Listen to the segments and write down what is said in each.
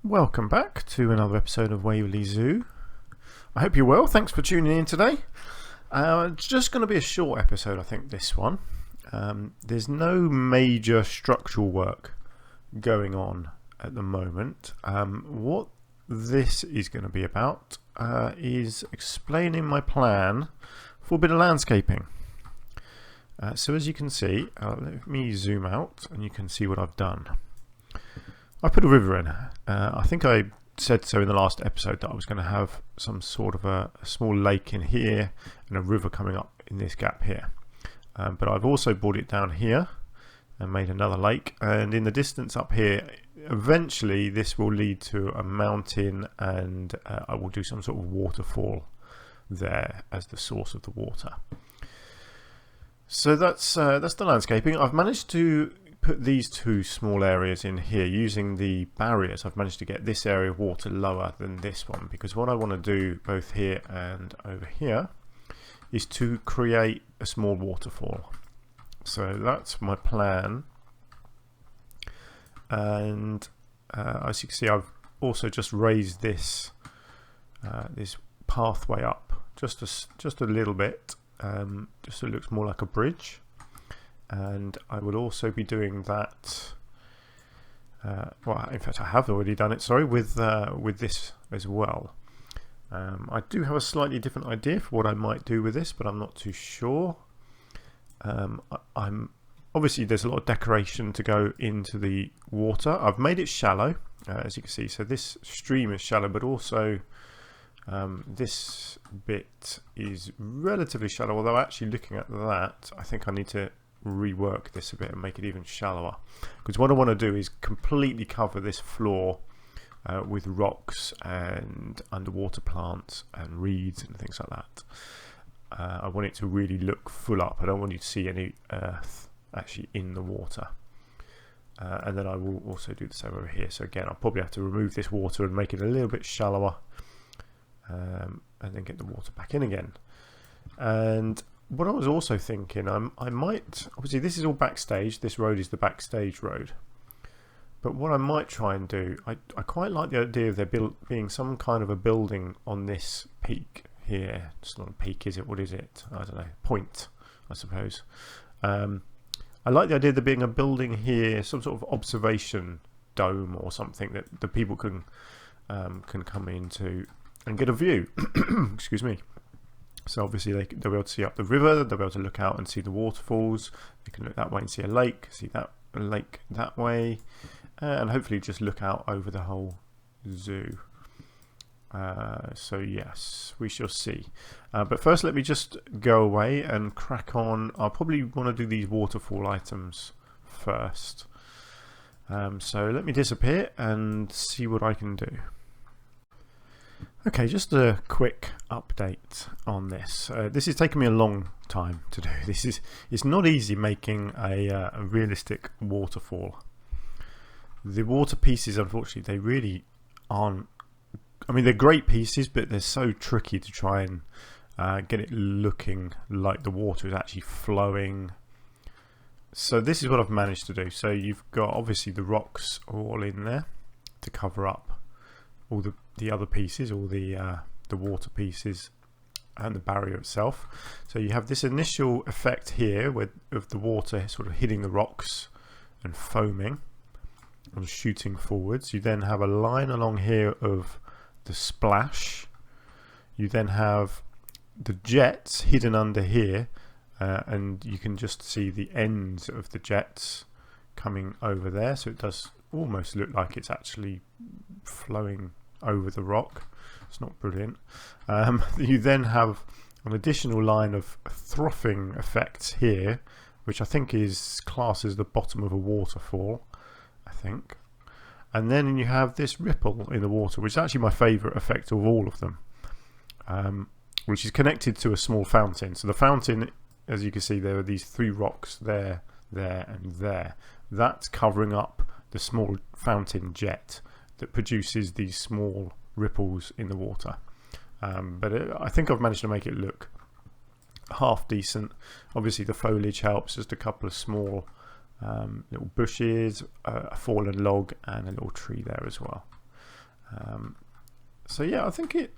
Welcome back to another episode of Waverly Zoo. I hope you're well. Thanks for tuning in today. It's just going to be a short episode, I think, this one. There's no major structural work going on at the moment. What this is going to be about is explaining my plan for a bit of landscaping. So as you can see, let me zoom out and you can see what I've done. I put a river in. I think I said so in the last episode that I was going to have some sort of a small lake in here and a river coming up in this gap here. But I've also brought it down here and made another lake, and in the distance up here eventually this will lead to a mountain, and I will do some sort of waterfall there as the source of the water. So that's the landscaping. I've managed to put these two small areas in here using the barriers. I've managed to get this area of water lower than this one, because what I want to do both here and over here is to create a small waterfall. So that's my plan, and as you can see, I've also just raised this this pathway up just a little bit, just so it looks more like a bridge. And I would also be doing that, well, in fact I have already done it, sorry, with this as well. I do have a slightly different idea for what I might do with this, but I'm not too sure. I'm obviously, there's a lot of decoration to go into the water. I've made it shallow, as you can see, so this stream is shallow, but also this bit is relatively shallow, although actually looking at that, I think I need to rework this a bit and make it even shallower, because what I want to do is completely cover this floor with rocks and underwater plants and reeds and things like that. I want it to really look full up. I don't want you to see any earth actually in the water, and then I will also do the same over here. So again, I'll probably have to remove this water and make it a little bit shallower, and then get the water back in again. And what I was also thinking, I might, obviously this is all backstage, this road is the backstage road, but what I might try and do, I quite like the idea of there being some kind of a building on this peak here. It's not a peak, is it? What is it? I don't know, point, I suppose. I like the idea of there being a building here, some sort of observation dome or something that the people can come into and get a view. Excuse me. So obviously they'll be able to see up the river, they'll be able to look out and see the waterfalls, they can look that way and see a lake, see that lake that way, and hopefully just look out over the whole zoo. So yes, we shall see. But first let me just go away and crack on. I'll probably want to do these waterfall items first. So let me disappear and see what I can do. Okay, just a quick update on this. This has taken me a long time to do. It's not easy making a realistic waterfall. The water pieces, unfortunately, they really aren't. I mean, they're great pieces, but they're so tricky to try and get it looking like the water is actually flowing. So this is what I've managed to do. So you've got obviously the rocks all in there to cover up all the other pieces, all the water pieces and the barrier itself. So you have this initial effect here of the water sort of hitting the rocks and foaming and shooting forwards. You then have a line along here of the splash. You then have the jets hidden under here, and you can just see the ends of the jets coming over there, so it does almost look like it's actually flowing over the rock. It's not brilliant. You then have an additional line of frothing effects here, which I think is classed as the bottom of a waterfall, I think. And then you have this ripple in the water, which is actually my favourite effect of all of them, which is connected to a small fountain. So the fountain, as you can see, there are these three rocks there, there and there. That's covering up the small fountain jet that produces these small ripples in the water. But I think I've managed to make it look half decent. Obviously the foliage helps, just a couple of small little bushes, a fallen log and a little tree there as well. So yeah, I think it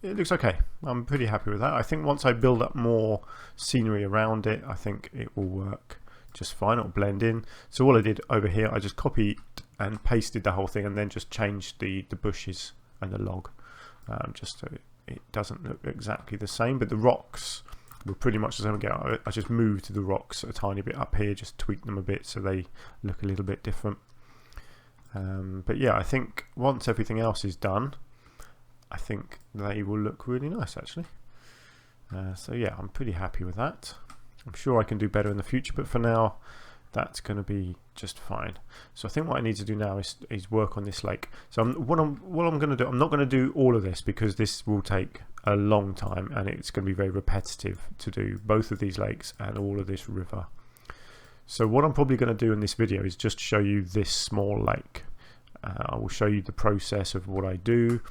looks okay. I'm pretty happy with that. I think once I build up more scenery around it, I think it will work just fine. It'll blend in. So all I did over here, I just copied and pasted the whole thing, and then just changed the bushes and the log, just so it doesn't look exactly the same. But the rocks were pretty much the same again. I just moved the rocks a tiny bit up here, just tweaked them a bit so they look a little bit different. But yeah, I think once everything else is done, I think they will look really nice actually. So yeah, I'm pretty happy with that. I'm sure I can do better in the future, but for now that's going to be just fine. So I think what I need to do now is work on this lake. So what I'm going to do, I'm not going to do all of this because this will take a long time and it's going to be very repetitive to do both of these lakes and all of this river. So what I'm probably going to do in this video is just show you this small lake. I will show you the process of what I do,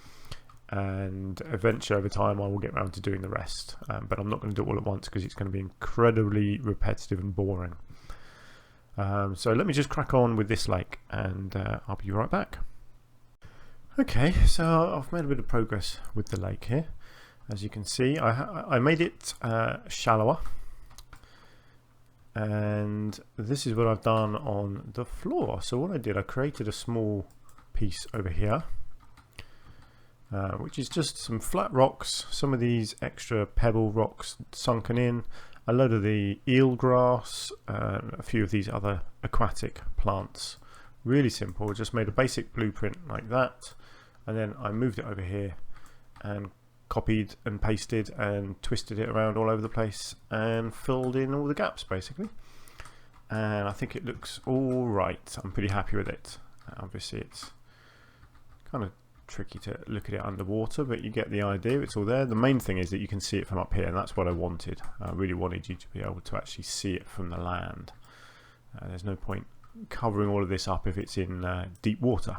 and eventually over time I will get around to doing the rest, but I'm not going to do it all at once because it's going to be incredibly repetitive and boring. So let me just crack on with this lake, and I'll be right back. Okay, so I've made a bit of progress with the lake here. As you can see, I made it shallower, and this is what I've done on the floor. So what I did, I created a small piece over here, which is just some flat rocks, some of these extra pebble rocks sunken in, a load of the eel grass, a few of these other aquatic plants. Really simple, just made a basic blueprint like that, and then I moved it over here and copied and pasted and twisted it around all over the place and filled in all the gaps basically. And I think it looks all right. I'm pretty happy with it. Obviously it's kind of tricky to look at it underwater, but you get the idea. It's all there. The main thing is that you can see it from up here, and that's what I wanted. I really wanted you to be able to actually see it from the land. There's no point covering all of this up if it's in deep water.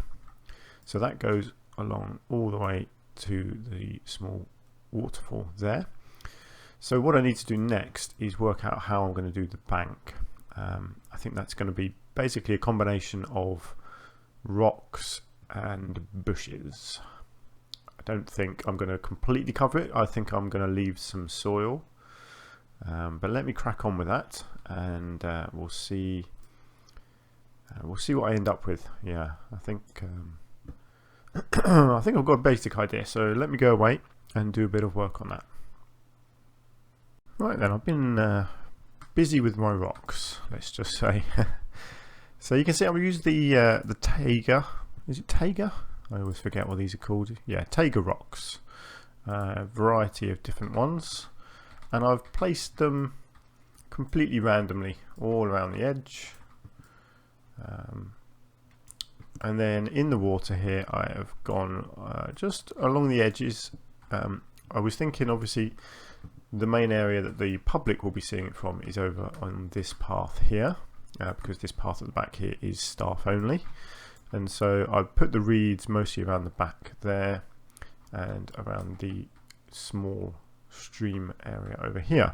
So that goes along all the way to the small waterfall there. So what I need to do next is work out how I'm going to do the bank. I think that's going to be basically a combination of rocks and bushes. I don't think I'm going to completely cover it. I think I'm going to leave some soil, but let me crack on with that, and we'll see what I end up with. Yeah, I think I think I've got a basic idea, so let me go away and do a bit of work on that. Right then, I've been busy with my rocks, let's just say. So you can see I've used the Taiga. Is it Taiga? I always forget what these are called. Yeah, Taiga rocks. A variety of different ones. And I've placed them completely randomly all around the edge. And then in the water here I have gone just along the edges. I was thinking obviously the main area that the public will be seeing it from is over on this path here, because this path at the back here is staff only. And so I've put the reeds mostly around the back there and around the small stream area over here.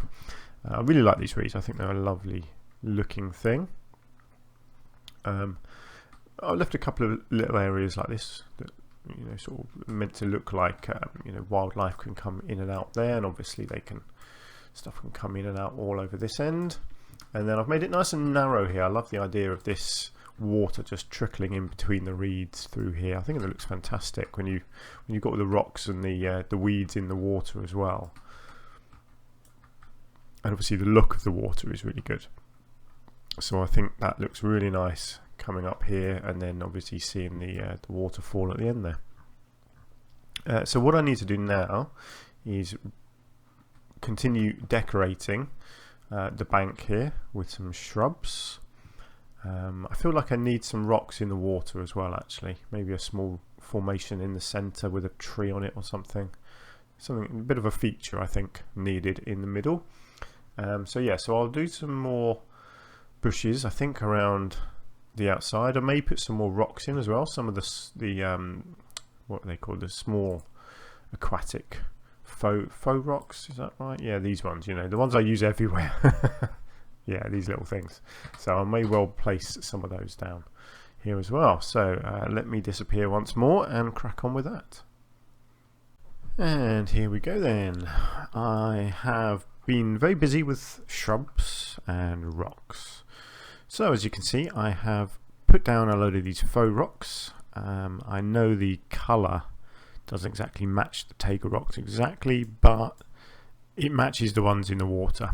I really like these reeds. I think they're a lovely looking thing. I left a couple of little areas like this that, you know, sort of meant to look like you know, wildlife can come in and out there, and obviously stuff can come in and out all over this end. And then I've made it nice and narrow here. I love the idea of this water just trickling in between the reeds through here. I think it looks fantastic when you've got the rocks and the weeds in the water as well. And obviously the look of the water is really good. So I think that looks really nice coming up here, and then obviously seeing the waterfall at the end there. So what I need to do now is continue decorating the bank here with some shrubs. I feel like I need some rocks in the water as well, actually. Maybe a small formation in the center with a tree on it or something. A bit of a feature I think needed in the middle. So yeah, so I'll do some more bushes I think around the outside. I may put some more rocks in as well. Some of the what they call the small aquatic faux rocks, is that right? Yeah, these ones, you know, the ones I use everywhere. Yeah, these little things. So I may well place some of those down here as well. So let me disappear once more and crack on with that. And here we go then. I have been very busy with shrubs and rocks. So as you can see, I have put down a load of these faux rocks. I know the colour doesn't exactly match the Taiga rocks exactly, but it matches the ones in the water.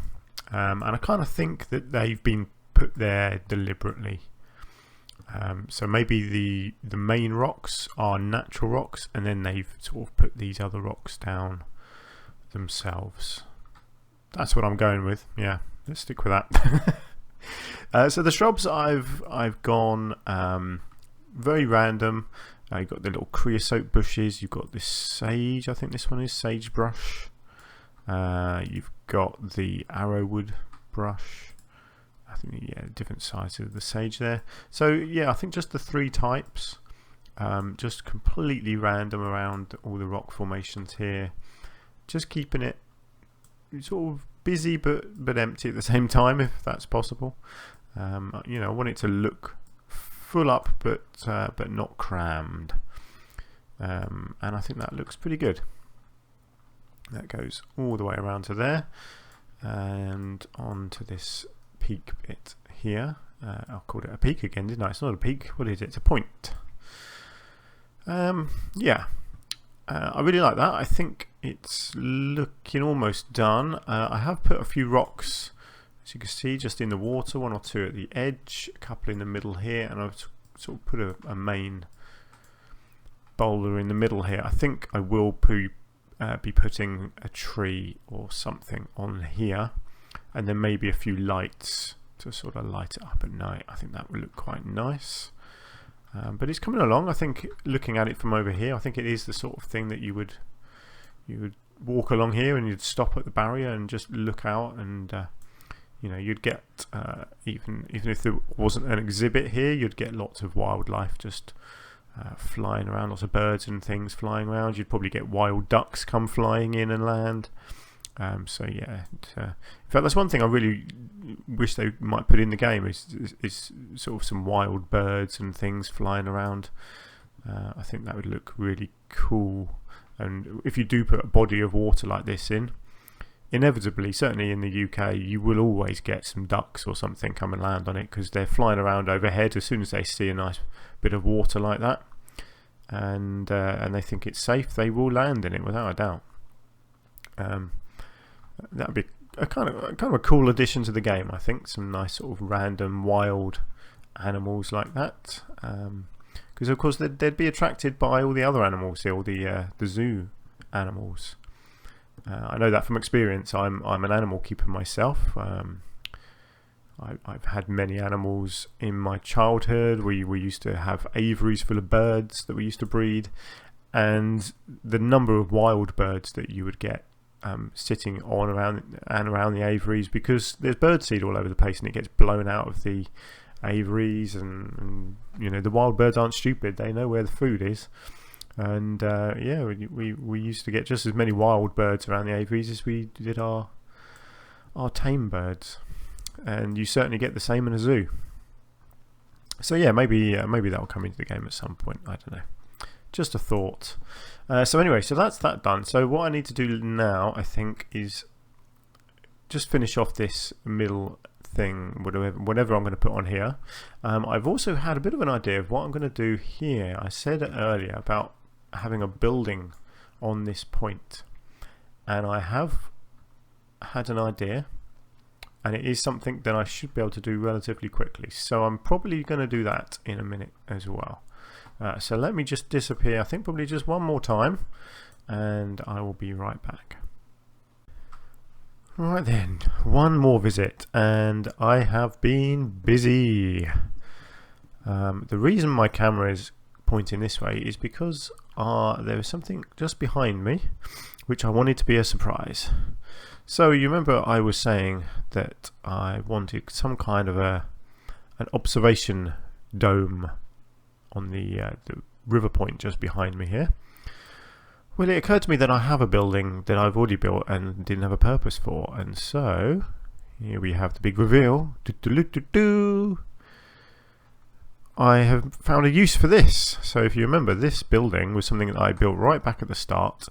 And I kind of think that they've been put there deliberately. So maybe the main rocks are natural rocks, and then they've sort of put these other rocks down themselves. That's what I'm going with. Yeah, let's stick with that. So the shrubs, I've gone very random. You've got the little creosote bushes. You've got this sage. I think this one is sagebrush. You've got the arrowwood brush. I think, yeah, different sizes of the sage there. So yeah, I think just the 3 types, just completely random around all the rock formations here, just keeping it sort of busy but empty at the same time, if that's possible. You know, I want it to look full up but not crammed, and I think that looks pretty good. That goes all the way around to there and onto this peak bit here. I'll call it a peak again, didn't I? It's not a peak. What is it? It's a point. Yeah, I really like that. I think it's looking almost done. I have put a few rocks, as you can see, just in the water, 1 or 2 at the edge, a couple in the middle here, and I've sort of put a main boulder in the middle here. I think I will be putting a tree or something on here, and then maybe a few lights to sort of light it up at night. I think that would look quite nice. But it's coming along. I think looking at it from over here, I think it is the sort of thing that you would walk along here and you'd stop at the barrier and just look out, and you know, you'd get even if there wasn't an exhibit here, you'd get lots of wildlife just flying around, lots of birds and things flying around. You'd probably get wild ducks come flying in and land. So yeah, in fact, that's one thing I really wish they might put in the game is sort of some wild birds and things flying around. I think that would look really cool. And if you do put a body of water like this in, inevitably, certainly in the UK, you will always get some ducks or something come and land on it, because they're flying around overhead as soon as they see a nice bit of water like that, and they think it's safe, they will land in it without a doubt. That would be a kind of a cool addition to the game, I think. Some nice sort of random wild animals like that, because of course they'd be attracted by all the other animals here, all the zoo animals. I know that from experience. I'm an animal keeper myself. I've had many animals in my childhood. We used to have aviaries full of birds that we used to breed, and the number of wild birds that you would get sitting on around the aviaries, because there's birdseed all over the place and it gets blown out of the aviaries, and you know, the wild birds aren't stupid, they know where the food is, and yeah, we used to get just as many wild birds around the aviaries as we did our tame birds, and you certainly get the same in a zoo. So yeah, maybe that'll come into the game at some point, I don't know. Just a thought. So anyway, so that's that done. So what I need to do now, I think, is just finish off this middle thing, whatever I'm going to put on here. I've also had a bit of an idea of what I'm going to do here. I said earlier about having a building on this point, and I have had an idea, and it is something that I should be able to do relatively quickly. So I'm probably going to do that in a minute as well. So let me just disappear, I think probably just one more time, and I will be right back. Right then, one more visit, and I have been busy. The reason my camera is pointing this way is because there is something just behind me which I wanted to be a surprise. So you remember I was saying that I wanted some kind of an observation dome on the river point just behind me here. Well, it occurred to me that I have a building that I've already built and didn't have a purpose for, and so here we have the big reveal. I have found a use for this. So if you remember, this building was something that I built right back at the start,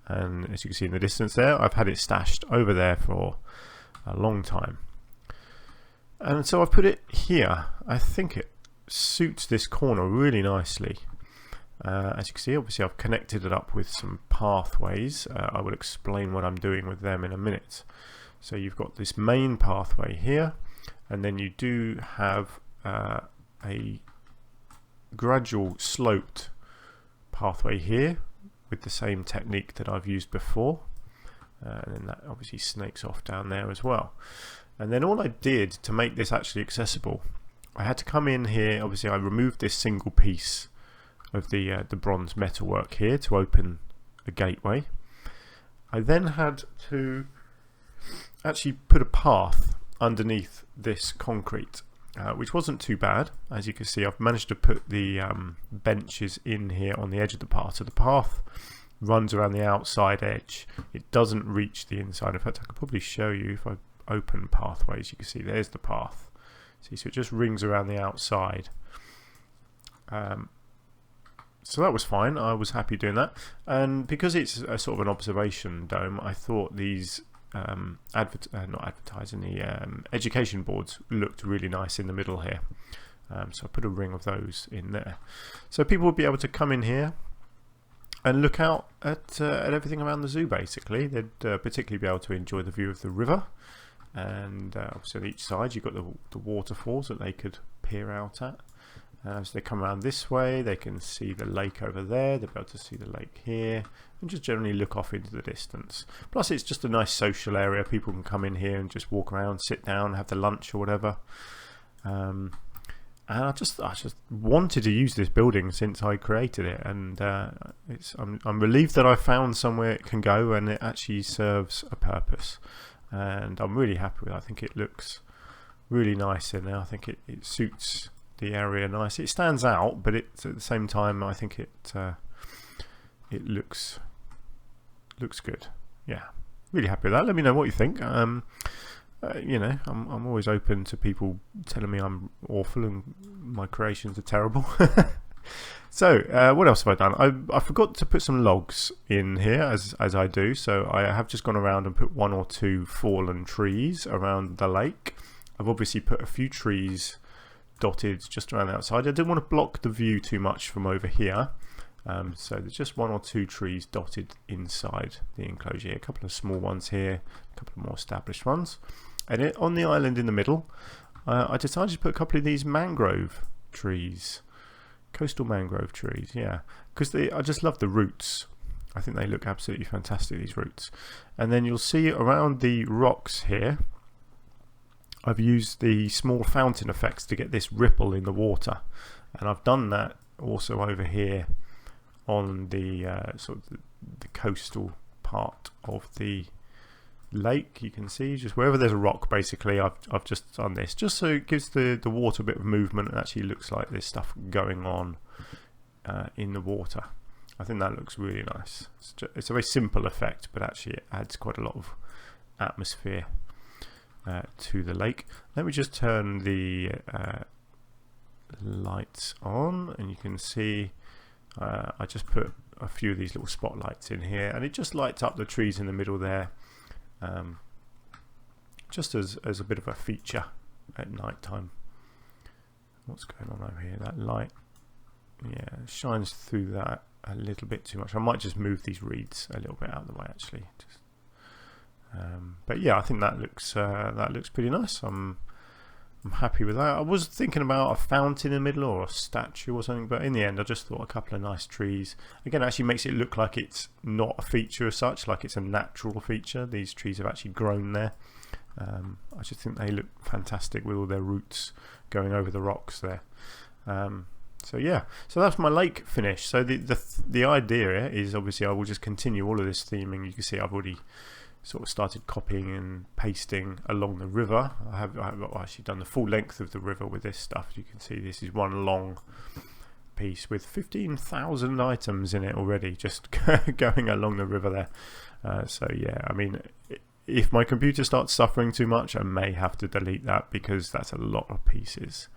and as you can see in the distance there, I've had it stashed over there for a long time. And so I've put it here. I think it suits this corner really nicely. As you can see, obviously I've connected it up with some pathways. I will explain what I'm doing with them in a minute. So you've got this main pathway here, and then you do have a gradual sloped pathway here with the same technique that I've used before, and then that obviously snakes off down there as well. And then all I did to make this actually accessible, I had to come in here. Obviously I removed this single piece of the bronze metalwork here to open a gateway. I then had to actually put a path underneath this concrete, which wasn't too bad. As you can see, I've managed to put the benches in here on the edge of the path. So the path runs around the outside edge. It doesn't reach the inside. In fact, I could probably show you if I open pathways. You can see there's the path. See, so it just rings around the outside. So that was fine. I was happy doing that. And because it's a sort of an observation dome, I thought these education boards looked really nice in the middle here. So I put a ring of those in there. So people would be able to come in here and look out at everything around the zoo basically. They'd particularly be able to enjoy the view of the river. And obviously on each side you've got the waterfalls that they could peer out at. As they come around this way, they can see the lake over there. They'll be able to see the lake here, and just generally look off into the distance. Plus, it's just a nice social area. People can come in here and just walk around, sit down, have their lunch or whatever. And I just wanted to use this building since I created it, and I'm relieved that I found somewhere it can go, and it actually serves a purpose. And I'm really happy with it. I think it looks really nice in there. I think it suits the area nice. It stands out, but it's at the same time I think it looks good. Yeah, really happy with that. Let me know what you think. You know, I'm always open to people telling me I'm awful and my creations are terrible. So what else have I done? I forgot to put some logs in here as I do, so I have just gone around and put 1 or 2 fallen trees around the lake. I've obviously put a few trees dotted just around the outside. I didn't want to block the view too much from over here, so there's just 1 or 2 trees dotted inside the enclosure here. A couple of small ones here, a couple of more established ones, and on the island in the middle I decided to put a couple of these mangrove trees, coastal mangrove trees, yeah, because I just love the roots. I think they look absolutely fantastic, these roots. And then you'll see around the rocks here I've used the small fountain effects to get this ripple in the water, and I've done that also over here on the sort of the coastal part of the lake. You can see just wherever there's a rock basically I've just done this just so it gives the water a bit of movement and actually looks like there's stuff going on in the water. I think that looks really nice. It's a very simple effect, but actually it adds quite a lot of atmosphere to the lake. Let me just turn the lights on, and you can see I just put a few of these little spotlights in here, and it just lights up the trees in the middle there, just as a bit of a feature at night time. What's going on over here? That light, yeah, shines through that a little bit too much. I might just move these reeds a little bit out of the way actually. But yeah, I think that looks pretty nice. I'm happy with that. I was thinking about a fountain in the middle or a statue or something, but in the end I just thought a couple of nice trees. Again, it actually makes it look like it's not a feature as such, like it's a natural feature. These trees have actually grown there. I just think they look fantastic with all their roots going over the rocks there. So yeah, so that's my lake finish. So the idea is obviously I will just continue all of this theming. You can see I've already sort of started copying and pasting along the river. I've actually done the full length of the river with this stuff. You can see this is one long piece with 15,000 items in it already, just going along the river there. So yeah, I mean, if my computer starts suffering too much, I may have to delete that because that's a lot of pieces.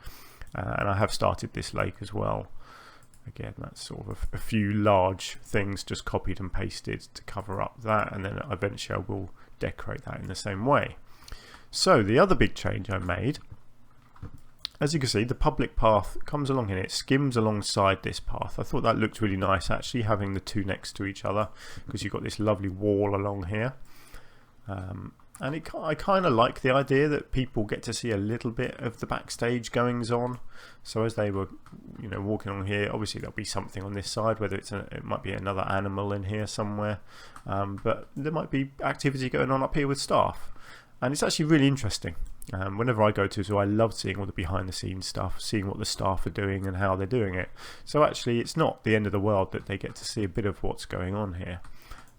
and I have started this lake as well. Again, that's sort of a few large things just copied and pasted to cover up that, and then eventually I will decorate that in the same way. So the other big change I made, as you can see, the public path comes along here. It skims alongside this path. I thought that looked really nice, actually, having the two next to each other, because you've got this lovely wall along here. And I kind of like the idea that people get to see a little bit of the backstage goings on. So as they were, walking along here, obviously there'll be something on this side, whether it might be another animal in here somewhere, but there might be activity going on up here with staff, and it's actually really interesting. Whenever I go to, so I love seeing all the behind the scenes stuff, seeing what the staff are doing and how they're doing it. So actually it's not the end of the world that they get to see a bit of what's going on here.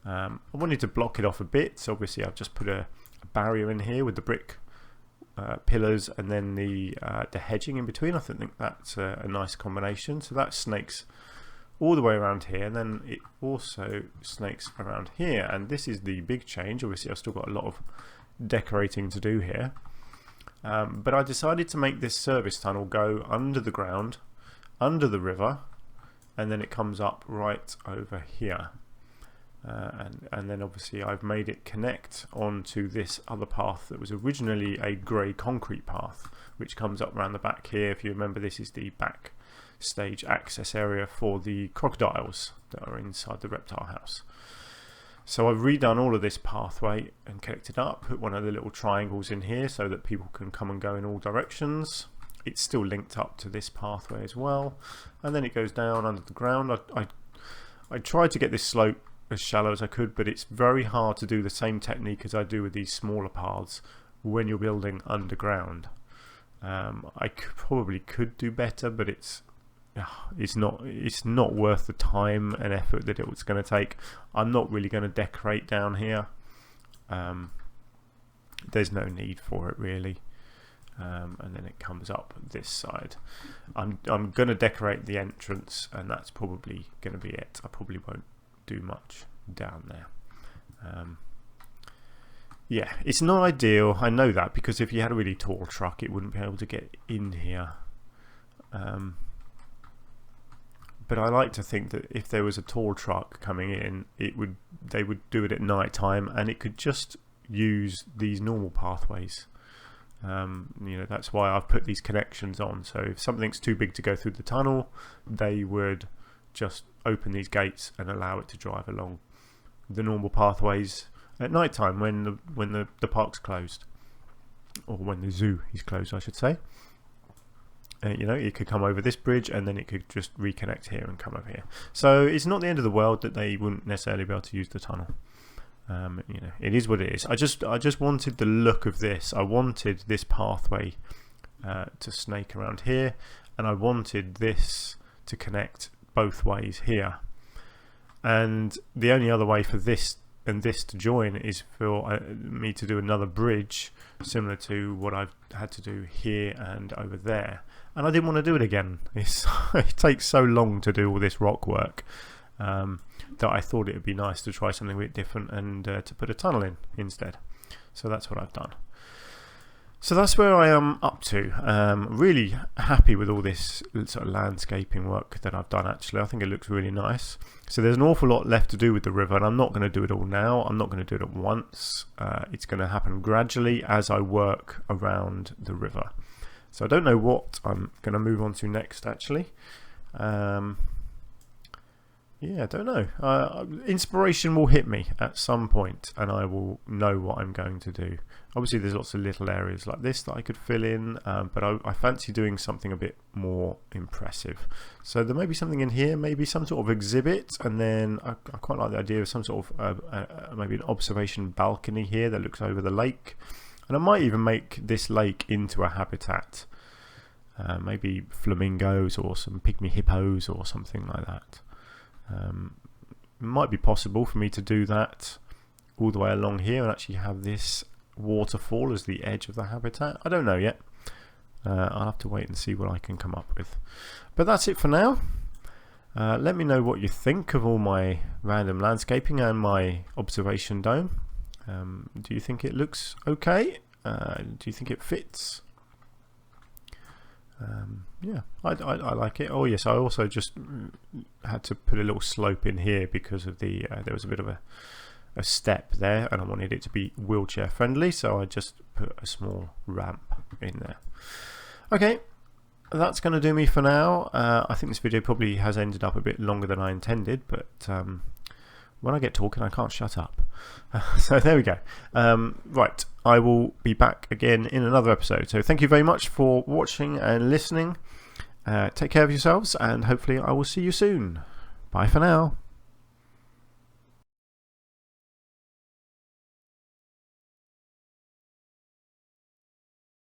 I wanted to block it off a bit, so obviously I've just put a barrier in here with the brick pillars and then the hedging in between. I think that's a nice combination. So that snakes all the way around here, and then it also snakes around here, and this is the big change. Obviously I've still got a lot of decorating to do here, but I decided to make this service tunnel go under the ground, under the river, and then it comes up right over here. And then obviously I've made it connect onto this other path that was originally a grey concrete path, which comes up around the back here. If you remember, this is the backstage access area for the crocodiles that are inside the reptile house. So I've redone all of this pathway and connected up, put one of the little triangles in here so that people can come and go in all directions. It's still linked up to this pathway as well, and then it goes down under the ground. I tried to get this slope as shallow as I could, but it's very hard to do the same technique as I do with these smaller paths when you're building underground. I probably could do better, but it's not worth the time and effort that it was going to take. I'm not really going to decorate down here. There's no need for it really. And then it comes up this side. I'm going to decorate the entrance, and that's probably going to be it. I probably won't do much down there. Yeah, it's not ideal, I know that, because if you had a really tall truck it wouldn't be able to get in here, but I like to think that if there was a tall truck coming in, they would do it at night time, and it could just use these normal pathways. That's why I've put these connections on, so if something's too big to go through the tunnel, they would just open these gates and allow it to drive along the normal pathways at night time when the park's closed, or when the zoo is closed, I should say. It could come over this bridge and then it could just reconnect here and come over here. So it's not the end of the world that they wouldn't necessarily be able to use the tunnel. It is what it is. I just wanted the look of this. I wanted this pathway to snake around here, and I wanted this to connect both ways here, and the only other way for this and this to join is for me to do another bridge similar to what I've had to do here and over there, and I didn't want to do it again. It takes so long to do all this rock work that I thought it would be nice to try something a bit different and to put a tunnel in instead. So that's what I've done. So that's where I am up to. Really happy with all this sort of landscaping work that I've done, actually. I think it looks really nice. So there's an awful lot left to do with the river, and I'm not going to do it all now. I'm not going to do it at once. It's going to happen gradually as I work around the river. So I don't know what I'm going to move on to next, actually. Yeah, I don't know. Inspiration will hit me at some point and I will know what I'm going to do. Obviously there's lots of little areas like this that I could fill in, but I fancy doing something a bit more impressive. So there may be something in here, maybe some sort of exhibit, and then I quite like the idea of some sort of maybe an observation balcony here that looks over the lake. And I might even make this lake into a habitat. Maybe flamingos or some pygmy hippos or something like that. It might be possible for me to do that all the way along here and actually have this waterfall as the edge of the habitat. I don't know yet. I'll have to wait and see what I can come up with. But that's it for now. Let me know what you think of all my random landscaping and my observation dome. Do you think it looks okay? Do you think it fits? Yeah, I like it. Oh yes, I also just had to put a little slope in here because of the there was a bit of a step there, and I wanted it to be wheelchair friendly, so I just put a small ramp in there. Okay, that's going to do me for now. I think this video probably has ended up a bit longer than I intended, but when I get talking I can't shut up. So there we go. Right, I will be back again in another episode, so thank you very much for watching and listening. Take care of yourselves, and hopefully I will see you soon. Bye for now.